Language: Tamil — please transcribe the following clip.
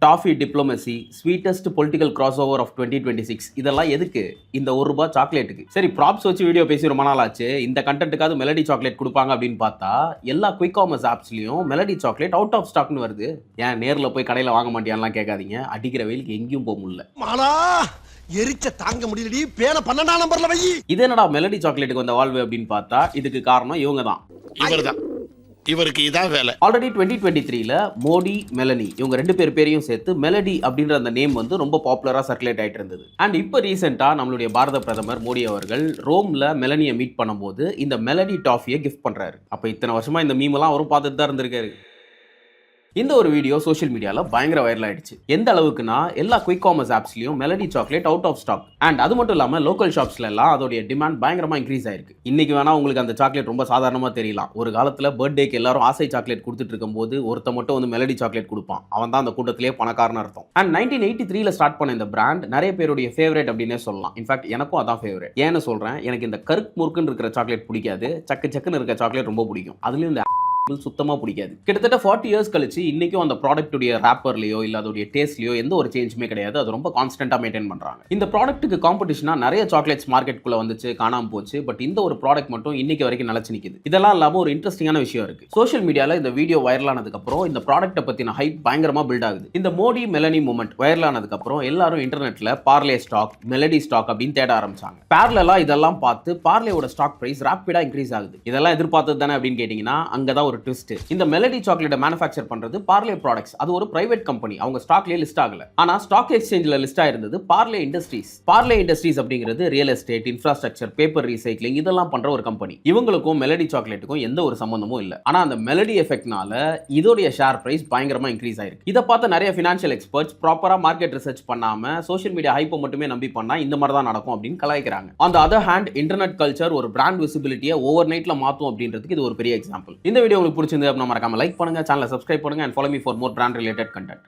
Toffee diplomacy, sweetest political cross over of 2026 இதெல்லாம் எதுக்கு? இந்த ₹1 சாக்லேட்டுக்கு. சரி ப்ராப்ஸ் வச்சு வீடியோ பேசி ரொம்ப நாள் ஆச்சு. இந்த கண்டென்ட்டுக்காவது மெலடி சாக்லேட் கொடுப்பாங்க அப்படின்னு பார்த்தா எல்லா குயிக் காமர்ஸ் ஆப்ஸ்லையும் மெலடி சாக்லேட் அவுட் ஆஃப் ஸ்டாக்னு வருது. ஏன் நேரில் போய் கடையில் வாங்க மாட்டியான்லாம் கேட்காதீங்க. அடிக்கிற வெயிலுக்கு எங்கேயும் போக முடியல. எரிச்ச தாங்க முடியலடி. பேன 12ஆம் நம்பர்ல வை. இது என்னடா மெலடி சாக்லேட்டுக்கு வந்த வாழ்வு அப்படின்னு பார்த்தா இதுக்கு காரணம் இவங்க தான். இவர்தான். இவருக்கு இதான் வேலை. ஆல்ரெடி 2023ல மோடி, மெலனி இவங்க ரெண்டு பேரையும் சேர்த்து மெலடி அப்படின்ற அந்த நேம் வந்து ரொம்ப பாப்புலரா சர்க்குலேட் ஆயிட்டு இருந்தது. அண்ட் இப்போ ரீசெண்டா நம்மளுடைய பாரத பிரதமர் மோடி அவர்கள் ரோம்ல மெலனியை மீட் பண்ணும்போது இந்த மெலடி டாஃபியை கிஃப்ட் பண்றாரு. அப்ப இத்தனை வருஷமா இந்த மீம் எல்லாம் அவரும் பார்த்துட்டு தான் இருந்திருக்காரு. இந்த ஒரு வீடியோ சோஷியல் மீடியால பயங்கர வைரல் ஆயிடுச்சு. எந்த அளவுக்குனா எல்லா குயிக் காமர்ஸ் ஆப்ஸ்லயும் Melody chocolate out of stock. And அது மட்டும் இல்லாம லோக்கல் ஷாப்ஸ்ல எல்லாம் அதோட டிமாண்ட் பயங்கரமா இன்க்ரீஸ் ஆயிருக்கு. இன்னைக்கு வேணா உங்களுக்கு அந்த சாக்லேட் ரொம்ப சாதாரணமா தெரியலாம். ஒரு காலத்துல பர்த்டேக்கு எல்லாரும் ஆசை சாக்லேட் கொடுத்துட்டு இருக்கும்போது ஒருத்த மட்டும் வந்து மெலடி சாக்லேட் கொடுப்பான். அவன் தான் அந்த கூட்டத்திலேயே பணக்காரன் அர்த்தம். அண்ட் 1983ல ஸ்டார்ட் பண்ண இந்த பிராண்ட் நிறைய பேருடைய ஃபேவரட் அப்படின்னே சொல்லலாம். இன்ஃபேக்ட் எனக்கும் அதான் ஃபேவரட். ஏன்னு சொல்றேன், எனக்கு இந்த கருக்கு முறுக்குன்னு இருக்கிற சாக்லேட் பிடிக்காது. சக்கு சக்குன்னு இருக்க சாக்லேட் ரொம்ப பிடிக்கும். அதுலயும் இந்த சுத்தமா பிடிக்காது. கிட்டத்தட்ட 40 இயர்ஸ் கழிச்சு இன்னைக்கும் அந்த ப்ராடக்ட்டுடைய ராப்பர்லயோ இல்ல அதோட டேஸ்ட்லயோ எந்த ஒரு சேஞ்சுமே கிடையாது. அது ரொம்ப கான்ஸ்டன்டா மெயின்டைன் பண்றாங்க. இந்த ப்ராடக்ட்டுக்கு காம்படிஷனா நிறைய சாக்லேட்ஸ் மார்க்கெட்டுக்குள்ள வந்துச்சு, காணாம போச்சு. பட் இந்த ஒரு ப்ராடக்ட் மட்டும் இன்னைக்கு வரைக்கும் நிலைச்சு நிக்குது. இதெல்லாம் இல்லாம ஒரு இன்ட்ரெஸ்டிங்கான விஷயம் இருக்கு. சோஷியல் மீடியால இந்த வீடியோ வைரல் ஆனதுக்கு அப்புறம் இந்த ப்ராடக்ட்டை பத்தின ஹைப் பயங்கரமா பில்ட் ஆகுது. இந்த மோடி மெலனி மூமெண்ட் வைரல் ஆனதுக்கு அப்புறம் எல்லாரும் இன்டர்நெட்ல பார்லே ஸ்டாக், மெலடி ஸ்டாக் அப்படின்னு தேட ஆரம்பிச்சாங்க. பேரலலா இதெல்லாம் பார்த்து பார்லேயோட ஸ்டாக் பிரைஸ் ராப்பிடா இன்க்ரீஸ் ஆகுது. இதெல்லாம் எதிர்பார்த்தது தானே அப்படின்னு கேட்டீங்கன்னா அங்கதான் ஒரு ட்விஸ்ட். இந்த மெலடி சாக்லேட்டை மேனுஃபேக்சர் பண்றது பார்லே ப்ராடக்ட்ஸ். அது ஒரு பிரைவேட் கம்பெனி. அவங்க ஸ்டாக்லயே லிஸ்ட் ஆகல. ஆனா ஸ்டாக் எக்ஸ்சேஞ்சில் லிஸ்ட் ஆயிருந்தது பார்லே இண்டஸ்ட்ரீஸ். பார்லே இண்டஸ்ட்ரீஸ் அப்படிங்கிறது real estate, infrastructure, paper recycling இதெல்லாம் பண்ற ஒரு கம்பெனி. இவங்களுக்கும் மெலடி சாக்லேட்டுக்கும் எந்த ஒரு சம்பந்தமும் இல்ல. ஆனா அந்த மெலடி எஃபெக்ட்னால இதோடைய ஷேர் பிரைஸ் பயங்கரமா இன்க்ரீஸ் ஆயிருக்கு. இதை பார்த்த நிறைய ஃபினான்ஷியல் எக்ஸ்பர்ட்ஸ் ப்ராப்பரா மார்க்கெட் ரிசர்ச் பண்ணாம சோஷியல் மீடியா ஹைப்பை மட்டுமே நம்பி பண்ணா இந்த மாதிரி தான் நடக்கும் அப்படின்னு கலாய்க்கிறாங்க. On the other hand internet culture ஒரு பிராண்ட் விசிபிலிட்டியை ஓவர் நைட்ல மாத்தும் அப்படின்றதுக்கு இது ஒரு பெரிய எக்ஸாம்பிள். இந்த வீடியோ உங்களுக்கு பிடிச்சிருந்து மறக்காம லைக் பண்ணுங்க, சேனலை சப்ஸ்கிரைப் பண்ணுங்க and follow me for more brand related content.